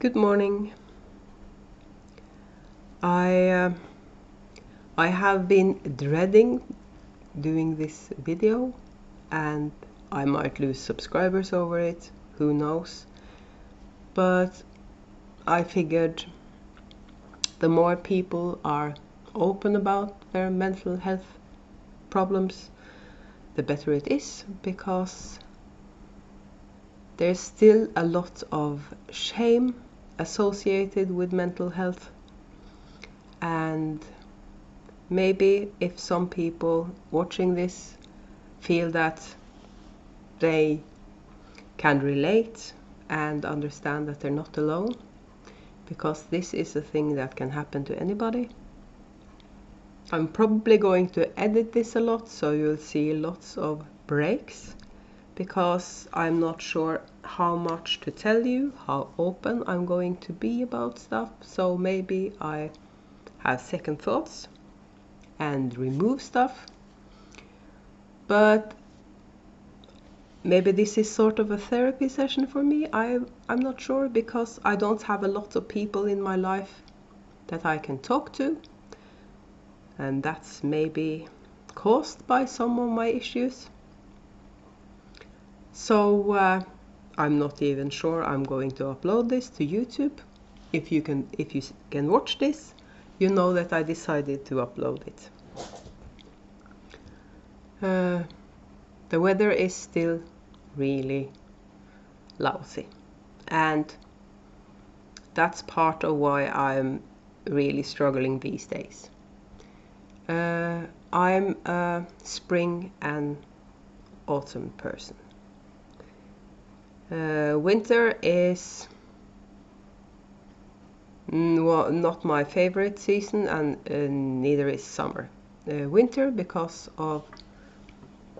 Good morning. I have been dreading doing this video, and I might lose subscribers over it, who knows. But I figured the more people are open about their mental health problems, the better it is, because there's still a lot of shame associated with mental health. And maybe if some people watching this feel that they can relate and understand that they're not alone, because this is a thing that can happen to anybody. I'm probably going to edit this a lot, so you'll see lots of breaks, because I'm not sure how much to tell you, how open I'm going to be about stuff. So maybe I have second thoughts and remove stuff. But maybe this is sort of a therapy session for me. I'm not sure, because I don't have a lot of people in my life that I can talk to. And that's maybe caused by some of my issues. So I'm not even sure I'm going to upload this to YouTube. If you can watch this, you know that I decided to upload it. The weather is still really lousy, and that's part of why I'm really struggling these days. I'm a spring and autumn person. Winter is not my favorite season, and neither is summer. Winter, because of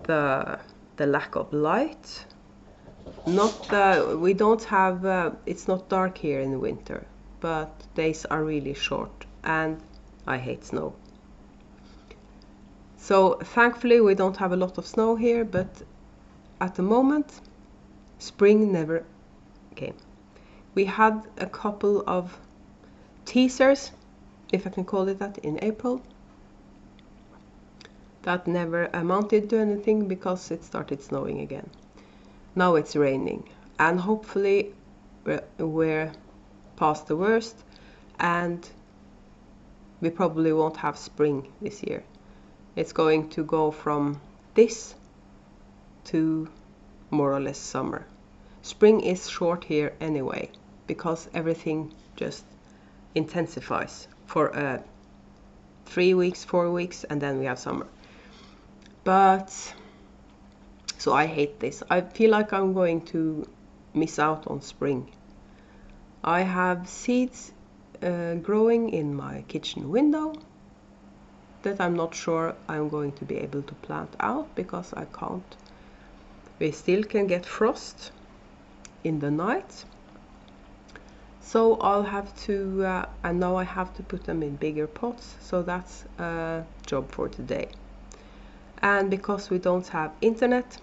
the lack of light. We don't have, it's not dark here in the winter, but days are really short, and I hate snow. So thankfully we don't have a lot of snow here, but at the moment spring never came. We had a couple of teasers, if I can call it that, in April. That never amounted to anything because it started snowing again. Now it's raining, and hopefully we're past the worst, and we probably won't have spring this year. It's going to go from this to more or less summer. Spring is short here anyway, because everything just intensifies for 3 weeks, 4 weeks, and then we have summer. But so I hate this. I feel like I'm going to miss out on spring. I have seeds growing in my kitchen window that I'm not sure I'm going to be able to plant out, because I can't. We still can get frost in the night. So I'll have to, and now I have to put them in bigger pots, so that's a job for today. And because we don't have internet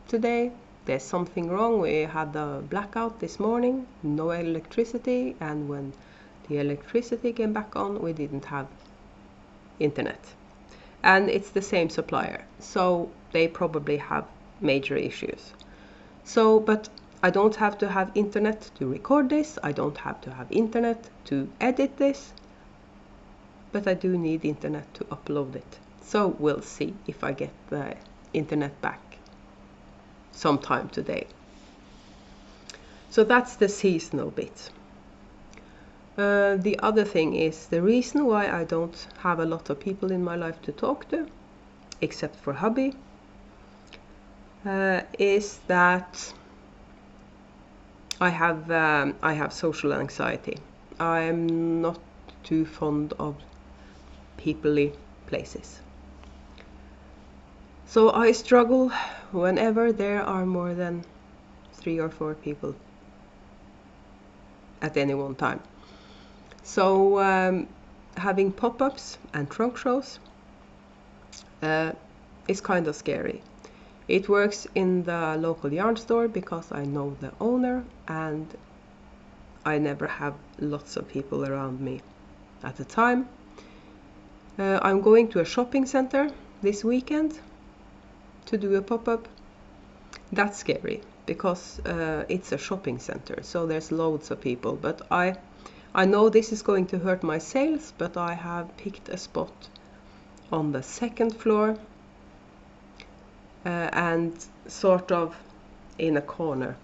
today, there's something wrong. We had a blackout this morning, no electricity, and when the electricity came back on, we didn't have internet. And it's the same supplier, so they probably have major issues. So, but I don't have to have internet to record this, I don't have to have internet to edit this, but I do need internet to upload it. So we'll see if I get the internet back sometime today. So that's the seasonal bit. The other thing is, the reason why I don't have a lot of people in my life to talk to, except for hubby, is that I have social anxiety. I'm not too fond of peoply places. So I struggle whenever there are more than 3 or 4 people at any one time. So having pop-ups and trunk shows is kind of scary. It works in the local yarn store because I know the owner, and I never have lots of people around me at a time. I'm going to a shopping center this weekend to do a pop-up. That's scary because it's a shopping center, so there's loads of people. But I know this is going to hurt my sales, but I have picked a spot on the second floor and sort of in a corner.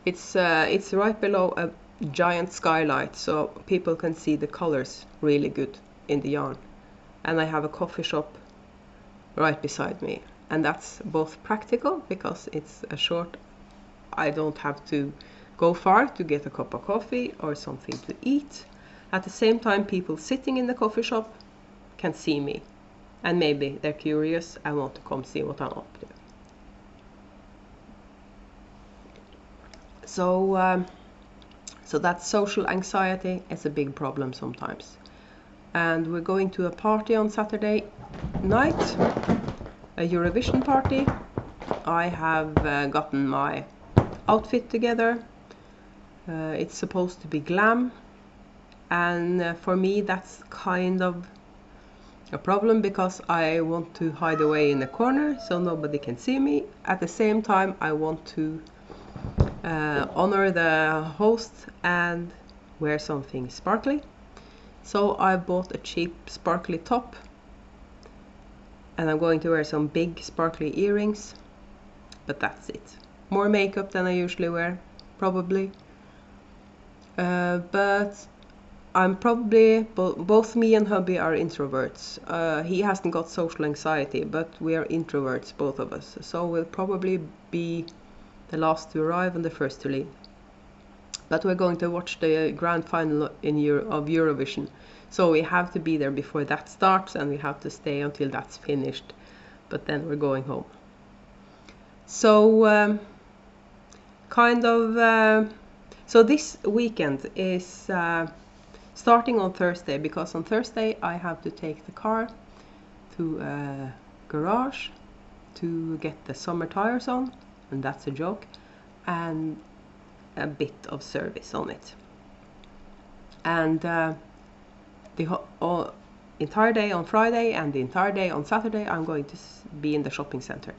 It's right below a giant skylight, so people can see the colors really good in the yarn. And I have a coffee shop right beside me, and that's both practical because it's a short, I don't have to go far to get a cup of coffee or something to eat. At the same time, people sitting in the coffee shop can see me, and maybe they're curious and want to come see what I'm up to. So that social anxiety is a big problem sometimes. And we're going to a party on Saturday night, a Eurovision party. I have gotten my outfit together. It's supposed to be glam, and for me that's kind of a problem because I want to hide away in the corner so nobody can see me. At the same time, I want to honor the host and wear something sparkly. So I bought a cheap sparkly top, and I'm going to wear some big sparkly earrings, but that's it. More makeup than I usually wear, probably. But I'm probably, both me and hubby are introverts. He hasn't got social anxiety, but we are introverts, both of us. So we'll probably be the last to arrive and the first to leave. But we're going to watch the grand final of Eurovision. So we have to be there before that starts, and we have to stay until that's finished. But then we're going home. So so this weekend is starting on Thursday, because on Thursday I have to take the car to a garage to get the summer tires on, and that's a joke, and a bit of service on it. And the entire day on Friday and the entire day on Saturday I'm going to be in the shopping center.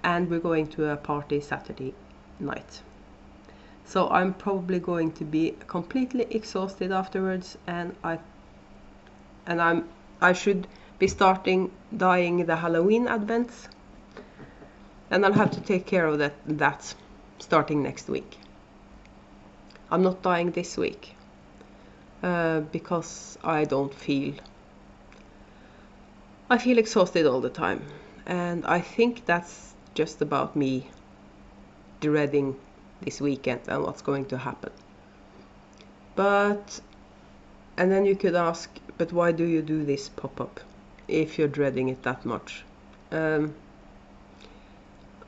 And we're going to a party Saturday night. So I'm probably going to be completely exhausted afterwards, and I should be starting dyeing the Halloween advents, and I'll have to take care of that starting next week. I'm not dyeing this week because I feel exhausted all the time, and I think that's just about me dreading this weekend and what's going to happen. And then you could ask, but why do you do this pop-up if you're dreading it that much? And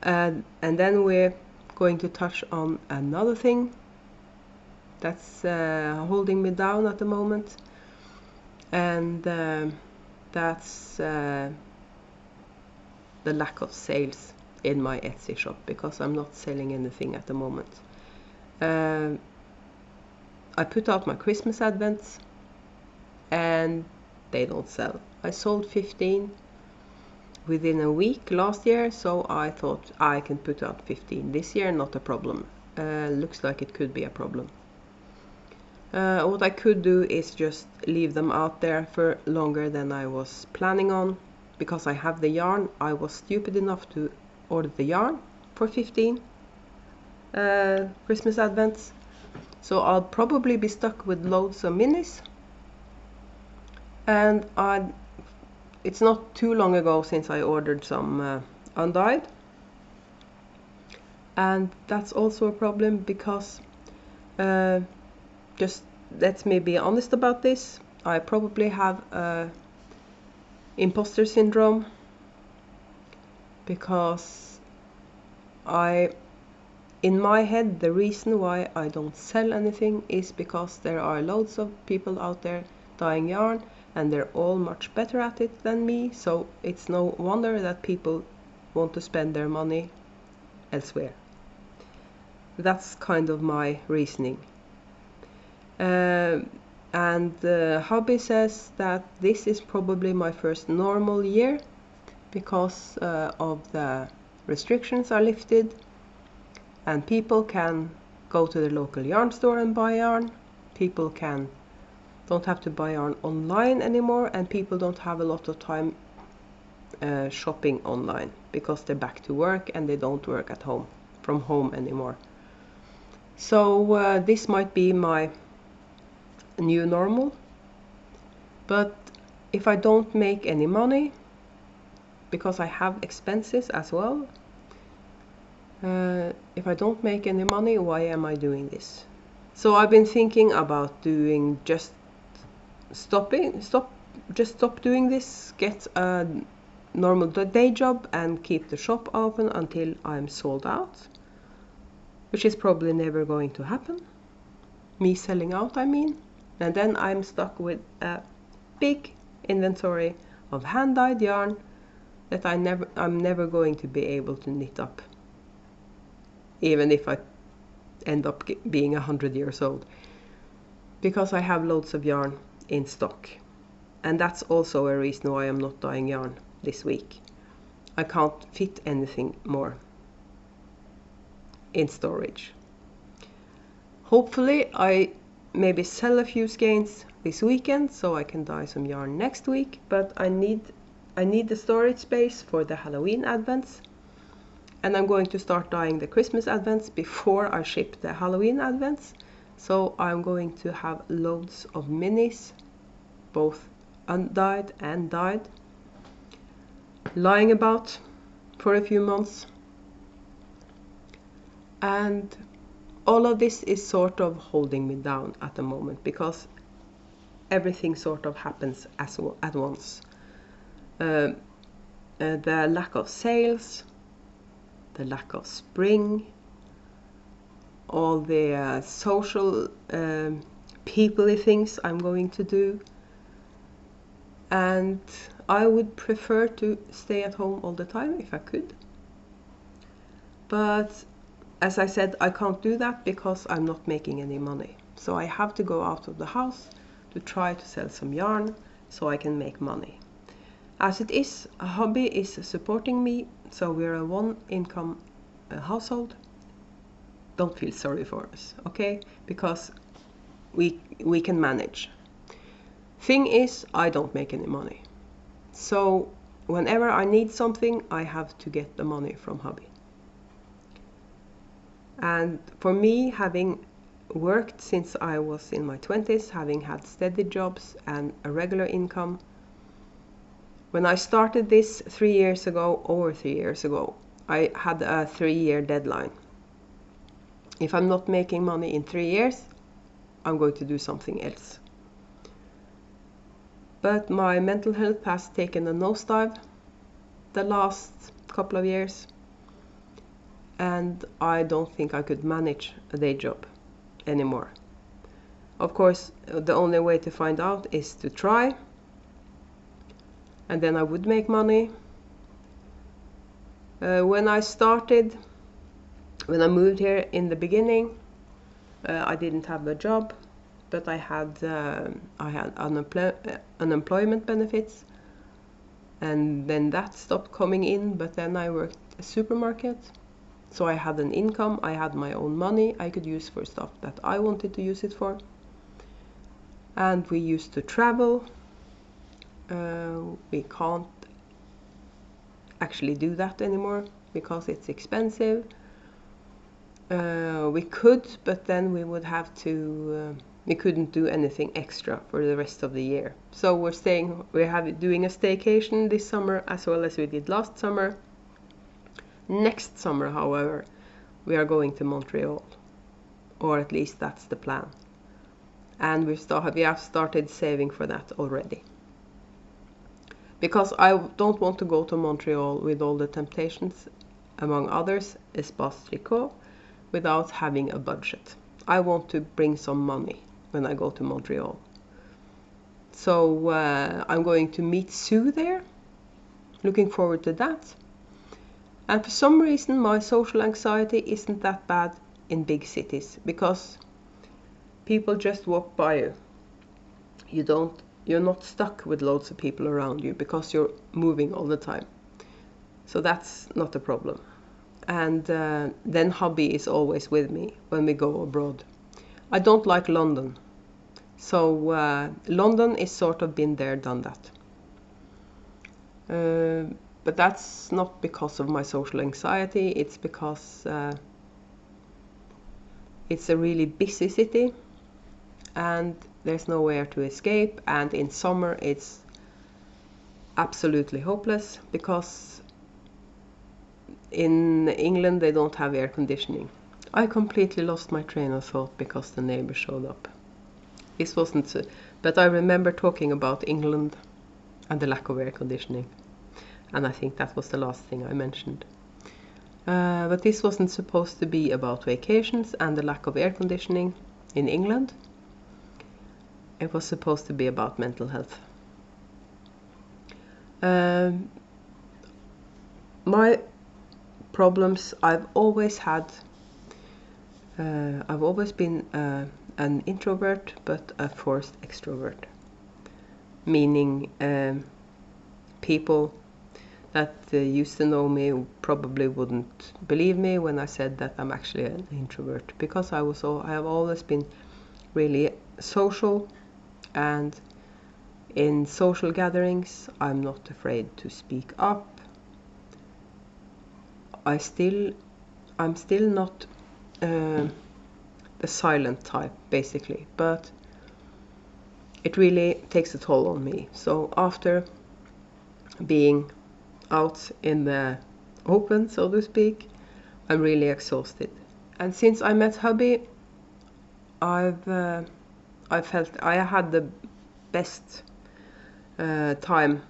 then we're going to touch on another thing that's holding me down at the moment, and that's the lack of sales in my Etsy shop, because I'm not selling anything at the moment. I put out my Christmas advents and they don't sell. I sold 15 within a week last year, so I thought I can put out 15 this year, not a problem. Looks like it could be a problem. What I could do is just leave them out there for longer than I was planning on, because I have the yarn. I was stupid enough to order the yarn for 15 Christmas advents, so I'll probably be stuck with loads of minis. And it's not too long ago since I ordered some undyed, and that's also a problem because just let me be honest about this, I probably have imposter syndrome, because in my head, the reason why I don't sell anything is because there are loads of people out there dyeing yarn, and they're all much better at it than me, so it's no wonder that people want to spend their money elsewhere. That's kind of my reasoning. And hubby says that this is probably my first normal year because of the restrictions are lifted and people can go to the local yarn store and buy yarn. People don't have to buy yarn online anymore, and people don't have a lot of time shopping online because they're back to work and they don't work from home anymore. So this might be my new normal, but if I don't make any money, because I have expenses as well, if I don't make any money, why am I doing this? So I've been thinking about doing stop doing this, get a normal day job and keep the shop open until I'm sold out, which is probably never going to happen. Me selling out, I mean. And then I'm stuck with a big inventory of hand-dyed yarn that I'm never going to be able to knit up, even if I end up being 100 years old, because I have loads of yarn in stock. And that's also a reason why I'm not dyeing yarn this week. I can't fit anything more in storage. Hopefully I maybe sell a few skeins this weekend so I can dye some yarn next week, but I need the storage space for the Halloween advents, and I'm going to start dyeing the Christmas advents before I ship the Halloween advents. So I'm going to have loads of minis, both undyed and dyed, lying about for a few months. And all of this is sort of holding me down at the moment because everything sort of happens at once. The lack of sales, the lack of spring, all the social people-y things I'm going to do, and I would prefer to stay at home all the time if I could. But as I said, I can't do that because I'm not making any money. So I have to go out of the house to try to sell some yarn so I can make money. As it is, a hobby is supporting me, so we're a one-income household. Don't feel sorry for us, okay? Because we can manage. Thing is, I don't make any money. So whenever I need something, I have to get the money from hubby. And for me, having worked since I was in my 20s, having had steady jobs and a regular income, when I started this over 3 years ago, I had a 3-year deadline. If I'm not making money in 3 years, I'm going to do something else. But my mental health has taken a nosedive the last couple of years, and I don't think I could manage a day job anymore. Of course, the only way to find out is to try, and then I would make money. When I moved here in the beginning, I didn't have a job, but I had unemployment benefits, and then that stopped coming in. But then I worked at a supermarket, so I had an income. I had my own money I could use for stuff that I wanted to use it for. And we used to travel. We can't actually do that anymore because it's expensive. We could, but then we would have to we couldn't do anything extra for the rest of the year. So we're doing a staycation this summer as well as we did last summer. Next summer, however, we are going to Montreal, or at least that's the plan. And we have started saving for that already. Because I don't want to go to Montreal with all the temptations, among others, Espace Tricot, without having a budget. I want to bring some money when I go to Montreal. So I'm going to meet Sue there. Looking forward to that. And for some reason my social anxiety isn't that bad in big cities, because people just walk by you. You're not stuck with loads of people around you because you're moving all the time. So that's not a problem. And then hubby is always with me when we go abroad. I don't like London. So London is sort of been there, done that. But that's not because of my social anxiety. It's because it's a really busy city and there's nowhere to escape. And in summer it's absolutely hopeless because in England they don't have air conditioning. I completely lost my train of thought because the neighbor showed up. This wasn't, but I remember talking about England and the lack of air conditioning. And I think that was the last thing I mentioned. But this wasn't supposed to be about vacations and the lack of air conditioning in England. It was supposed to be about mental health. My problems, I've always been an introvert, but a forced extrovert. Meaning people that used to know me probably wouldn't believe me when I said that I'm actually an introvert, because I have always been really social, and in social gatherings I'm not afraid to speak up. I'm still not the silent type, basically, but it really takes a toll on me. So after being out in the open, so to speak, I'm really exhausted. And since I met hubby, I felt I had the best time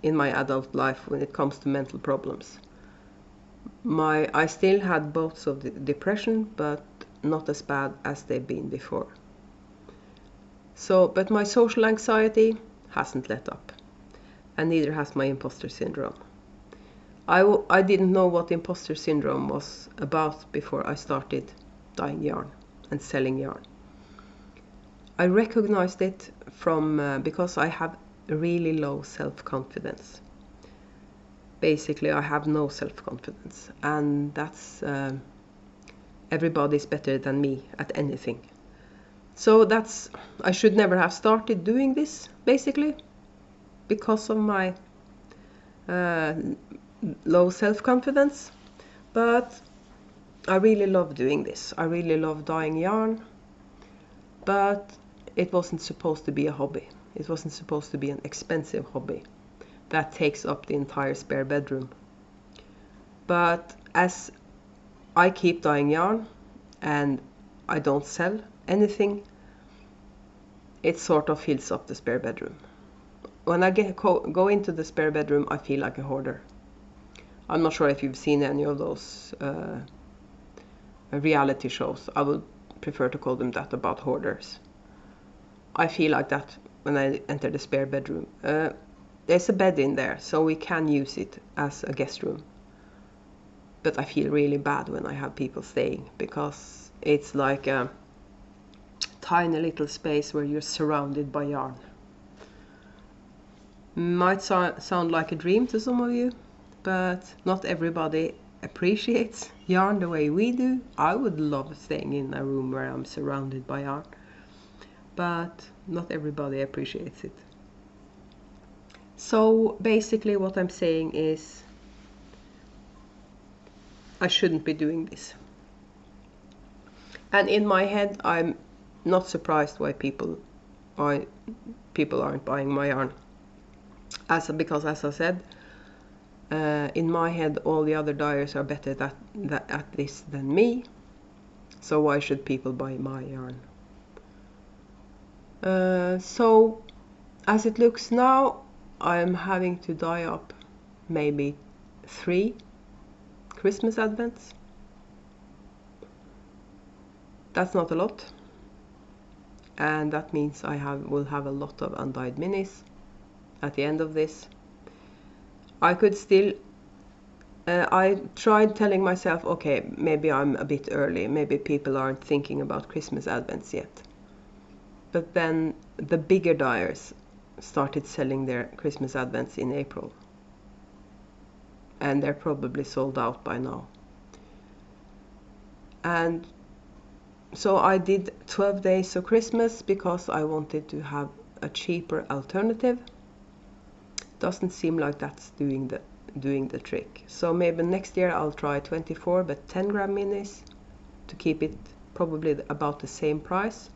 in my adult life when it comes to mental problems. I still had bouts of depression, but not as bad as they've been before. So, but my social anxiety hasn't let up, and neither has my imposter syndrome. I didn't know what imposter syndrome was about before I started dyeing yarn and selling yarn. I recognized it from because I have really low self-confidence. Basically, I have no self-confidence, and that's everybody's better than me at anything. So I should never have started doing this, basically, because of my low self-confidence. But I really love doing this. I really love dyeing yarn, but it wasn't supposed to be a hobby. It wasn't supposed to be an expensive hobby that takes up the entire spare bedroom. But as I keep dyeing yarn and I don't sell anything, it sort of fills up the spare bedroom. When I go into the spare bedroom, I feel like a hoarder. I'm not sure if you've seen any of those reality shows. I would prefer to call them that, about hoarders. I feel like that when I enter the spare bedroom. There's a bed in there, so we can use it as a guest room. But I feel really bad when I have people staying, because it's like a tiny little space where you're surrounded by yarn. Might sound like a dream to some of you, but not everybody appreciates yarn the way we do. I would love staying in a room where I'm surrounded by yarn, but not everybody appreciates it. So basically what I'm saying is I shouldn't be doing this. And in my head I'm not surprised why people aren't buying my yarn. Because as I said, in my head all the other dyers are better at this than me. So why should people buy my yarn? So as it looks now, I'm having to dye up maybe 3 Christmas advents. That's not a lot, and that means I will have a lot of undyed minis at the end of this. I could still I tried telling myself, okay, maybe I'm a bit early, maybe people aren't thinking about Christmas advents yet. But then the bigger dyers started selling their Christmas advents in April. And they're probably sold out by now. And so I did 12 days of Christmas because I wanted to have a cheaper alternative. Doesn't seem like that's doing the trick. So maybe next year I'll try 24 but 10 gram minis to keep it probably about the same price.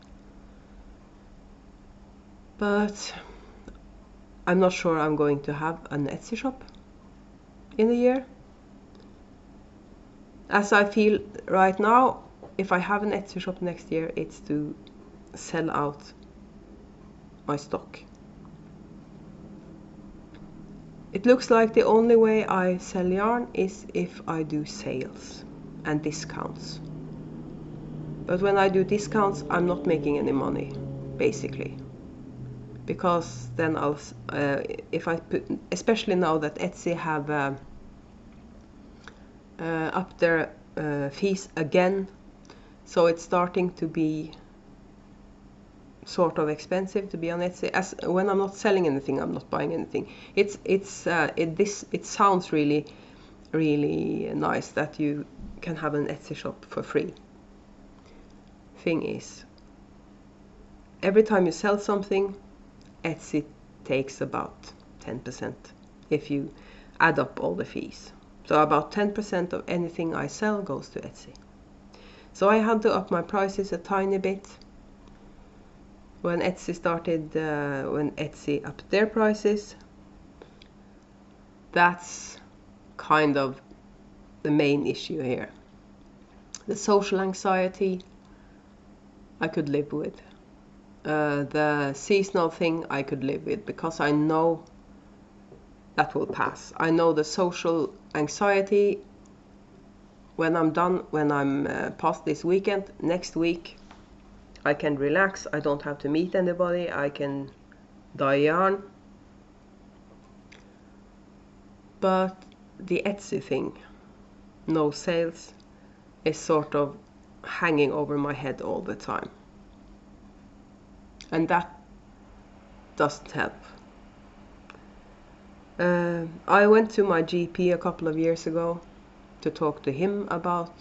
But I'm not sure I'm going to have an Etsy shop in a year. As I feel right now, if I have an Etsy shop next year, it's to sell out my stock. It looks like the only way I sell yarn is if I do sales and discounts. But when I do discounts, I'm not making any money, basically. Because then I'll, if I put, especially now that Etsy have up their fees again, so it's starting to be sort of expensive to be on Etsy. As when I'm not selling anything, I'm not buying anything. It sounds really nice that you can have an Etsy shop for free. Thing is, every time you sell something, Etsy takes about 10% if you add up all the fees. So about 10% of anything I sell goes to Etsy. So I had to up my prices a tiny bit. When Etsy upped their prices, that's kind of the main issue here. The social anxiety I could live with. The seasonal thing I could live with because I know that will pass. I know the social anxiety when I'm done, when I'm past this weekend, next week I can relax, I don't have to meet anybody, I can dye yarn. But the Etsy thing, no sales, is sort of hanging over my head all the time. And that doesn't help. I went to my GP a couple of years ago to talk to him about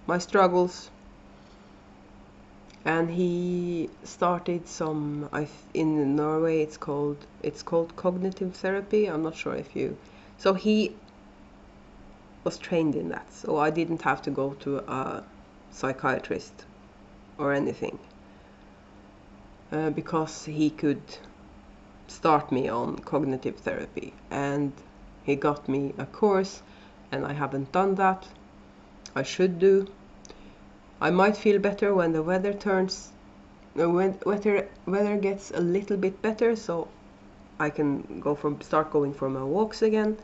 my struggles. And he started some, in Norway it's called cognitive therapy. I'm not sure if you, so he was trained in that, so I didn't have to go to a psychiatrist or anything, because he could start me on cognitive therapy, and he got me a course, and I haven't done that. I should do. I might feel better when the weather turns, when weather gets a little bit better, so I can start going for my walks again,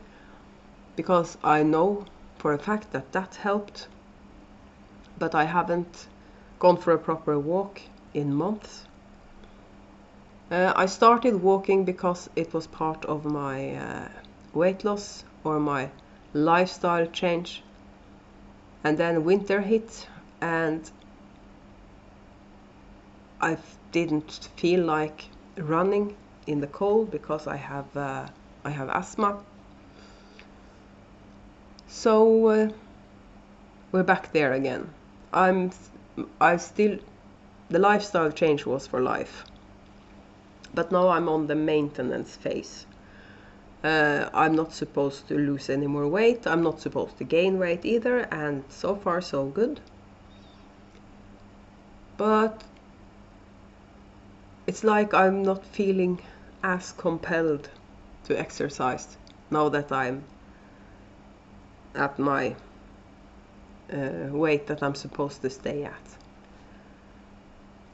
because I know for a fact that that helped. But I haven't gone for a proper walk in months. I started walking because it was part of my weight loss or my lifestyle change, and then winter hit and I didn't feel like running in the cold because I have asthma. So we're back there again. The lifestyle change was for life, but now I'm on the maintenance phase. I'm not supposed to lose any more weight, I'm not supposed to gain weight either, and so far so good. But it's like I'm not feeling as compelled to exercise now that I'm at my weight that I'm supposed to stay at.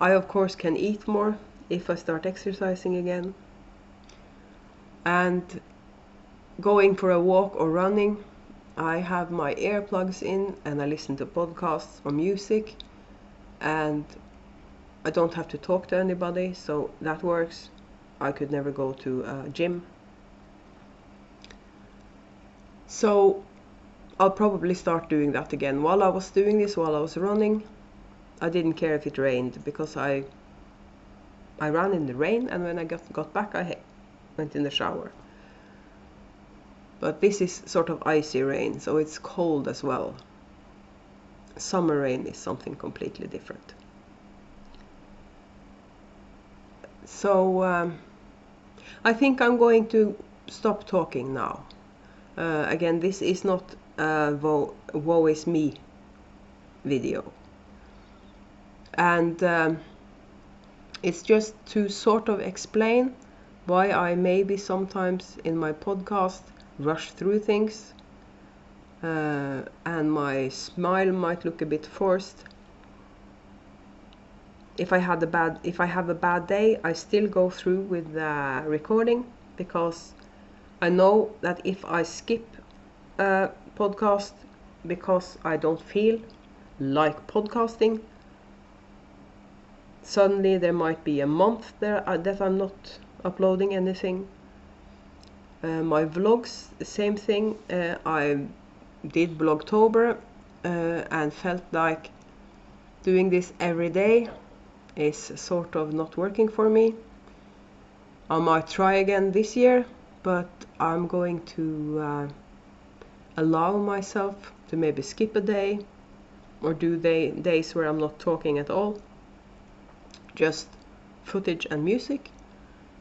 I of course can eat more if I start exercising again. And going for a walk or running, I have my earplugs in and I listen to podcasts or music, and I don't have to talk to anybody, so that works. I could never go to a gym. So I'll probably start doing that again. While I was doing this, while I was running, I didn't care if it rained, because I ran in the rain, and when I got back I went in the shower. But this is sort of icy rain, so it's cold as well. Summer rain is something completely different. So I think I'm going to stop talking now. Again, this is not a woe is me video. And it's just to sort of explain why I maybe sometimes in my podcast rush through things, and my smile might look a bit forced. If I have a bad day, I still go through with the recording, because I know that if I skip a podcast because I don't feel like podcasting, suddenly there might be a month there that I'm not uploading anything. My vlogs, the same thing. I did Vlogtober and felt like doing this every day is sort of not working for me. I might try again this year, but I'm going to allow myself to maybe skip a day, or do days where I'm not talking at all, just footage and music,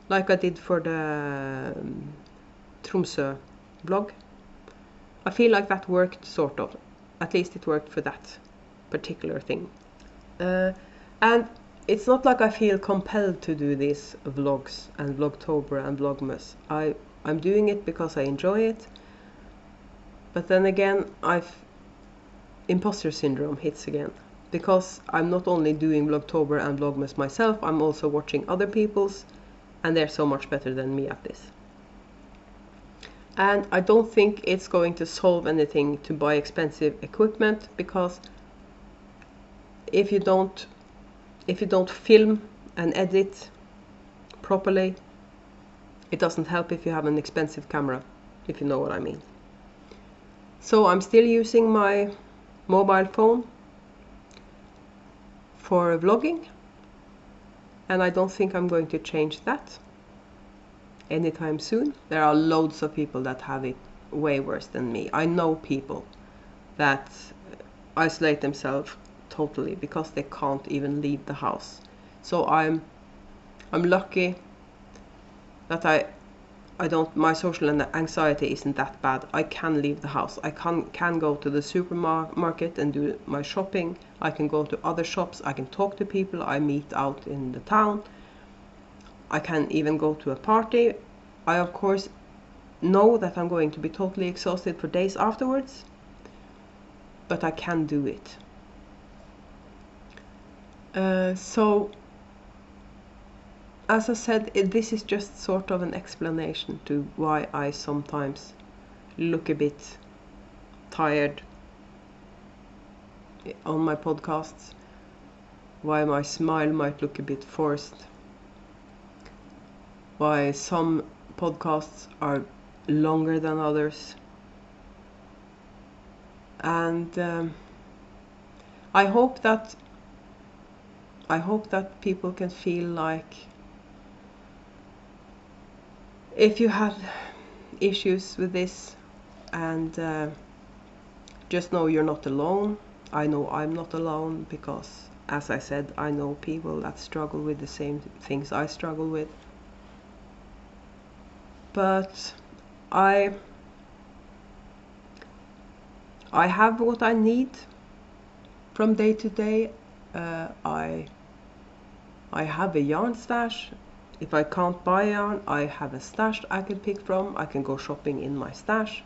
like I did for the Tromsø vlog. I feel like that worked, sort of. At least it worked for that particular thing. And it's not like I feel compelled to do these vlogs and Vlogtober and Vlogmas. I'm doing it because I enjoy it. But then again, Imposter Syndrome hits again. Because I'm not only doing Vlogtober and Vlogmas myself, I'm also watching other people's, and they're so much better than me at this. And I don't think it's going to solve anything to buy expensive equipment, because if you don't film and edit properly, it doesn't help if you have an expensive camera, if you know what I mean. So I'm still using my mobile phone for vlogging, and I don't think I'm going to change that anytime soon. There are loads of people that have it way worse than me. I know people that isolate themselves totally because they can't even leave the house. So I'm lucky that my social anxiety isn't that bad. I can leave the house. I can go to the supermarket and do my shopping. I can go to other shops. I can talk to people I meet out in the town. I can even go to a party. I of course know that I'm going to be totally exhausted for days afterwards, but I can do it. So as I said, this is just sort of an explanation to why I sometimes look a bit tired on my podcasts, why my smile might look a bit forced, why some podcasts are longer than others. And I hope that people can feel like, if you have issues with this, and just know you're not alone. I know I'm not alone, because as I said, I know people that struggle with the same things I struggle with. But I have what I need from day to day. I have a yarn stash. If I can't buy yarn, I have a stash I can pick from. I can go shopping in my stash.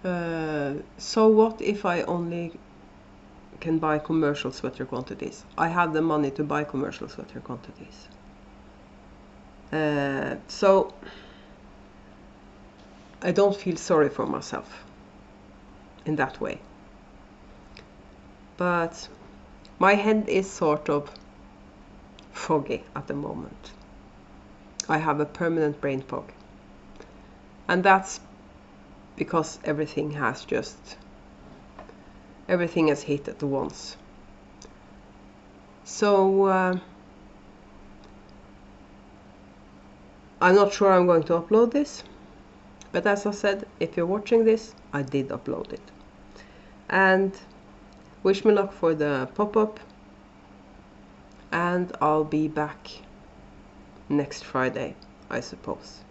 So what if I only can buy commercial sweater quantities? I have the money to buy commercial sweater quantities. So I don't feel sorry for myself in that way. But my head is sort of foggy at the moment. I have a permanent brain fog. And that's because everything has hit at once. So I'm not sure I'm going to upload this, but as I said, if you're watching this, I did upload it. And wish me luck for the pop-up, and I'll be back next Friday, I suppose.